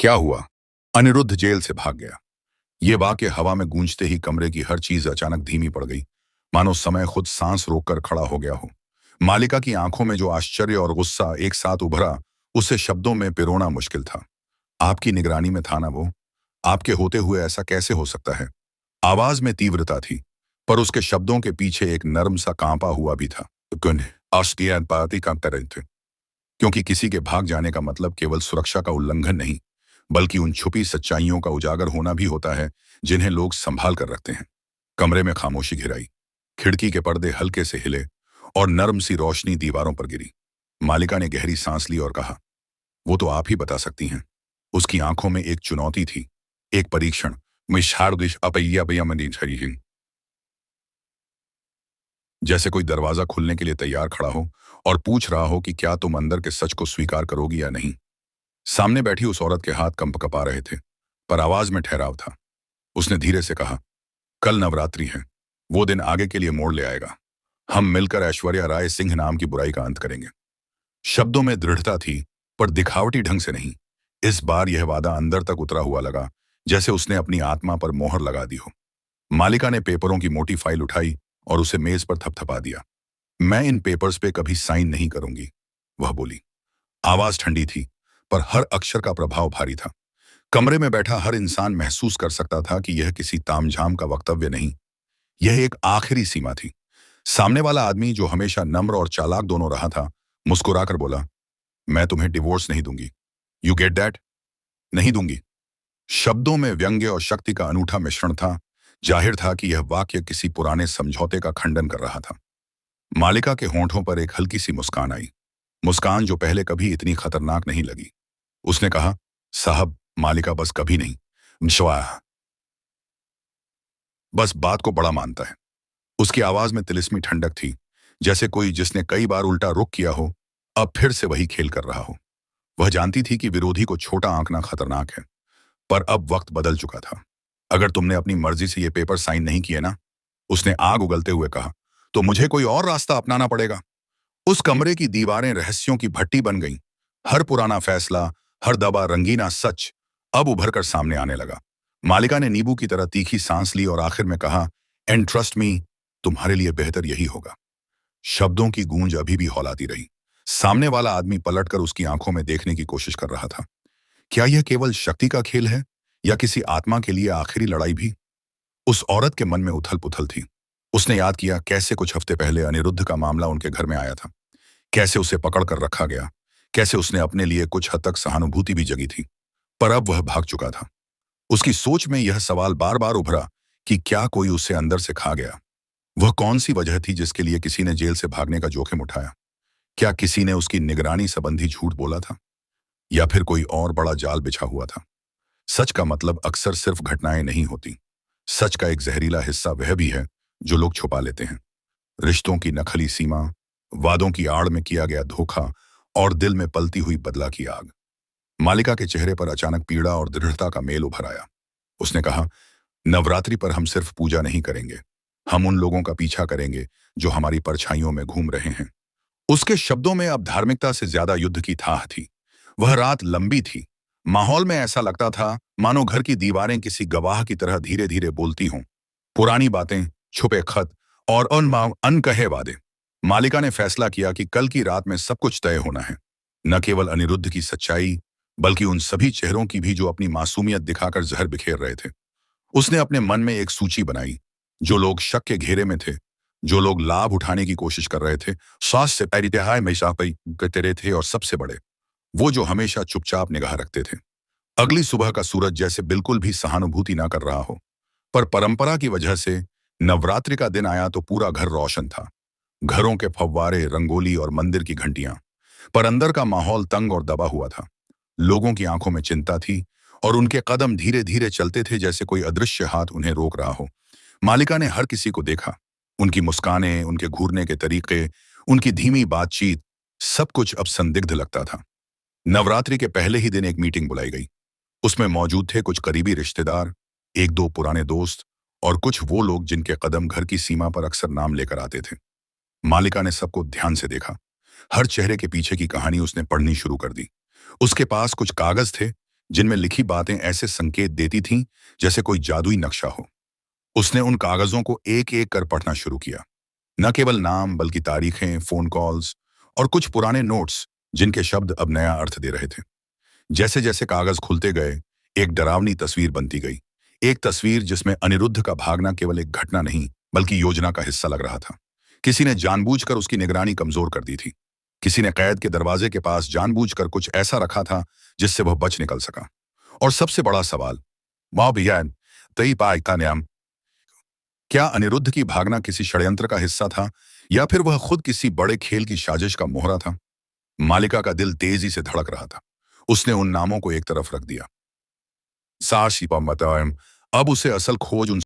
क्या हुआ? अनिरुद्ध जेल से भाग गया। ये वाक्य हवा में गूंजते ही कमरे की हर चीज अचानक धीमी पड़ गई, मानो समय खुद सांस रोककर खड़ा हो गया हो। मालिका की आंखों में जो आश्चर्य और गुस्सा एक साथ उभरा, उसे शब्दों में पिरोना मुश्किल था। आपकी निगरानी में था ना वो? आपके होते हुए ऐसा कैसे हो सकता है? आवाज में तीव्रता थी, पर उसके शब्दों के पीछे एक नर्म सा कांपा हुआ भी था। पाती कांपते रहे थे, क्योंकि किसी के भाग जाने का मतलब केवल सुरक्षा का उल्लंघन नहीं, बल्कि उन छुपी सच्चाइयों का उजागर होना भी होता है जिन्हें लोग संभाल कर रखते हैं। कमरे में खामोशी घिराई। खिड़की के पर्दे हल्के से हिले और नर्म सी रोशनी दीवारों पर गिरी। मालिका ने गहरी सांस ली और कहा, वो तो आप ही बता सकती हैं। उसकी आंखों में एक चुनौती थी, एक परीक्षण। जैसे कोई दरवाजा खुलने के लिए तैयार खड़ा हो और पूछ रहा हो कि क्या तुम अंदर के सच को स्वीकार करोगी या नहीं। सामने बैठी उस औरत के हाथ कंपकपा रहे थे, पर आवाज में ठहराव था। उसने धीरे से कहा, कल नवरात्रि है। वो दिन आगे के लिए मोड़ ले आएगा। हम मिलकर ऐश्वर्या राय सिंह नाम की बुराई का अंत करेंगे। शब्दों में दृढ़ता थी, पर दिखावटी ढंग से नहीं। इस बार यह वादा अंदर तक उतरा हुआ लगा, जैसे उसने अपनी आत्मा पर मोहर लगा दी हो। मालिका ने पेपरों की मोटी फाइल उठाई और उसे मेज पर थपथपा दिया। मैं इन पेपर्स पे कभी साइन नहीं करूंगी, वह बोली। आवाज ठंडी थी, पर हर अक्षर का प्रभाव भारी था। कमरे में बैठा हर इंसान महसूस कर सकता था कि यह किसी तामझाम का वक्तव्य नहीं, यह एक आखिरी सीमा थी। सामने वाला आदमी, जो हमेशा नम्र और चालाक दोनों रहा था, मुस्कुराकर बोला, मैं तुम्हें डिवोर्स नहीं दूंगी। You get that? नहीं दूंगी। शब्दों में व्यंग्य और शक्ति का अनूठा मिश्रण था। जाहिर था कि यह वाक्य किसी पुराने समझौते का खंडन कर रहा था। मालिका के होंठों पर एक हल्की सी मुस्कान आई, मुस्कान जो पहले कभी इतनी खतरनाक नहीं लगी। उसने कहा, साहब, मालिका बस कभी नहीं, बस बात को बड़ा मानता है। उसकी आवाज में तिलिस्मी ठंडक थी, जैसे कोई जिसने कई बार उल्टा रुख किया हो, अब फिर से वही खेल कर रहा हो। वह जानती थी कि विरोधी को छोटा आंकना खतरनाक है, पर अब वक्त बदल चुका था। अगर तुमने अपनी मर्जी से ये पेपर साइन नहीं किए ना, उसने आग उगलते हुए कहा, तो मुझे कोई और रास्ता अपनाना पड़ेगा। उस कमरे की दीवारें रहस्यों की भट्टी बन गईं। हर पुराना फैसला, हर दबा रंगीना सच अब उभर कर सामने आने लगा। मालिका ने नींबू की तरह तीखी सांस ली और आखिर में कहा, एंड ट्रस्ट मी, तुम्हारे लिए बेहतर यही होगा। शब्दों की गूंज अभी भी हौलाती रही। सामने वाला आदमी पलटकर उसकी आंखों में देखने की कोशिश कर रहा था। क्या यह केवल शक्ति का खेल है, या किसी आत्मा के लिए आखिरी लड़ाई भी? उस औरत के मन में उथल पुथल थी। उसने याद किया कैसे कुछ हफ्ते पहले अनिरुद्ध का मामला उनके घर में आया था, कैसे उसे पकड़ कर रखा गया, कैसे उसने अपने लिए कुछ हद तक सहानुभूति भी जगी थी, पर अब वह भाग चुका था। उसकी सोच में यह सवाल बार बार उभरा कि क्या कोई उसे अंदर से खा गया। वह कौन सी वजह थी जिसके लिए किसी ने जेल से भागने का जोखिम उठाया? क्या किसी ने उसकी निगरानी संबंधी झूठ बोला था, या फिर कोई और बड़ा जाल बिछा हुआ था? सच का मतलब अक्सर सिर्फ घटनाएं नहीं होती। सच का एक जहरीला हिस्सा वह भी है जो लोग छुपा लेते हैं। रिश्तों की नखली सीमा, वादों की आड़ में किया गया धोखा, और दिल में पलती हुई बदला की आग। मालिका के चेहरे पर अचानक पीड़ा और दृढ़ता का मेल उभर आया। उसने कहा, नवरात्रि पर हम सिर्फ पूजा नहीं करेंगे, हम उन लोगों का पीछा करेंगे जो हमारी परछाइयों में घूम रहे हैं। उसके शब्दों में अब धार्मिकता से ज्यादा युद्ध की थाह थी। वह रात लंबी थी। माहौल में ऐसा लगता था मानो घर की दीवारें किसी गवाह की तरह धीरे धीरे बोलती हों। पुरानी बातें, छुपे खत और अनकहे वादे। मालिका ने फैसला किया कि कल की रात में सब कुछ तय होना है। न केवल अनिरुद्ध की सच्चाई, बल्कि उन सभी चेहरों की भी जो अपनी मासूमियत दिखाकर जहर बिखेर रहे थे। उसने अपने मन में एक सूची बनाई, जो लोग शक के घेरे में थे, जो लोग लाभ उठाने की कोशिश कर रहे थे, सास से पैरी तिहाई में सापई करते रहे थे, और सबसे बड़े, वो जो हमेशा चुपचाप निगाह रखते थे। अगली सुबह का सूरज जैसे बिल्कुल भी सहानुभूति ना कर रहा हो, पर परंपरा की वजह से नवरात्रि का दिन आया तो पूरा घर रोशन था। घरों के फव्वारे, रंगोली और मंदिर की घंटियां, पर अंदर का माहौल तंग और दबा हुआ था। लोगों की आंखों में चिंता थी, और उनके कदम धीरे धीरे चलते थे जैसे कोई अदृश्य हाथ उन्हें रोक रहा हो। मालिका ने हर किसी को देखा, उनकी मुस्कानें, उनके घूरने के तरीके, उनकी धीमी बातचीत, सब कुछ अब संदिग्ध लगता था। नवरात्रि के पहले ही दिन एक मीटिंग बुलाई गई। उसमें मौजूद थे कुछ करीबी रिश्तेदार, एक दो पुराने दोस्त, और कुछ वो लोग जिनके कदम घर की सीमा पर अक्सर नाम लेकर आते थे। मालिका ने सबको ध्यान से देखा। हर चेहरे के पीछे की कहानी उसने पढ़नी शुरू कर दी। उसके पास कुछ कागज थे जिनमें लिखी बातें ऐसे संकेत देती थीं जैसे कोई जादुई नक्शा हो। उसने उन कागजों को एक एक कर पढ़ना शुरू किया। न केवल नाम बल्कि तारीखें, फोन कॉल्स और कुछ पुराने नोट्स जिनके शब्द अब नया अर्थ दे रहे थे। जैसे जैसे कागज खुलते गए, एक डरावनी तस्वीर बनती गई। एक तस्वीर जिसमें अनिरुद्ध का भागना केवल एक घटना नहीं बल्कि योजना का हिस्सा लग रहा था। किसी ने जानबूझकर उसकी निगरानी कमजोर कर दी थी। किसी ने कैद के दरवाजे के पास जानबूझकर कुछ ऐसा रखा था जिससे वह बच निकल सका। और सबसे बड़ा सवाल, माओ बियान तई पाई का न्याम, क्या अनिरुद्ध की भागना किसी षड्यंत्र का हिस्सा था या फिर वह खुद किसी बड़े खेल की साजिश का मोहरा था? मालिका का दिल तेजी से धड़क रहा था। उसने उन नामों को एक तरफ रख दिया। साशिपा मतयम, अब उसे असल खोज उन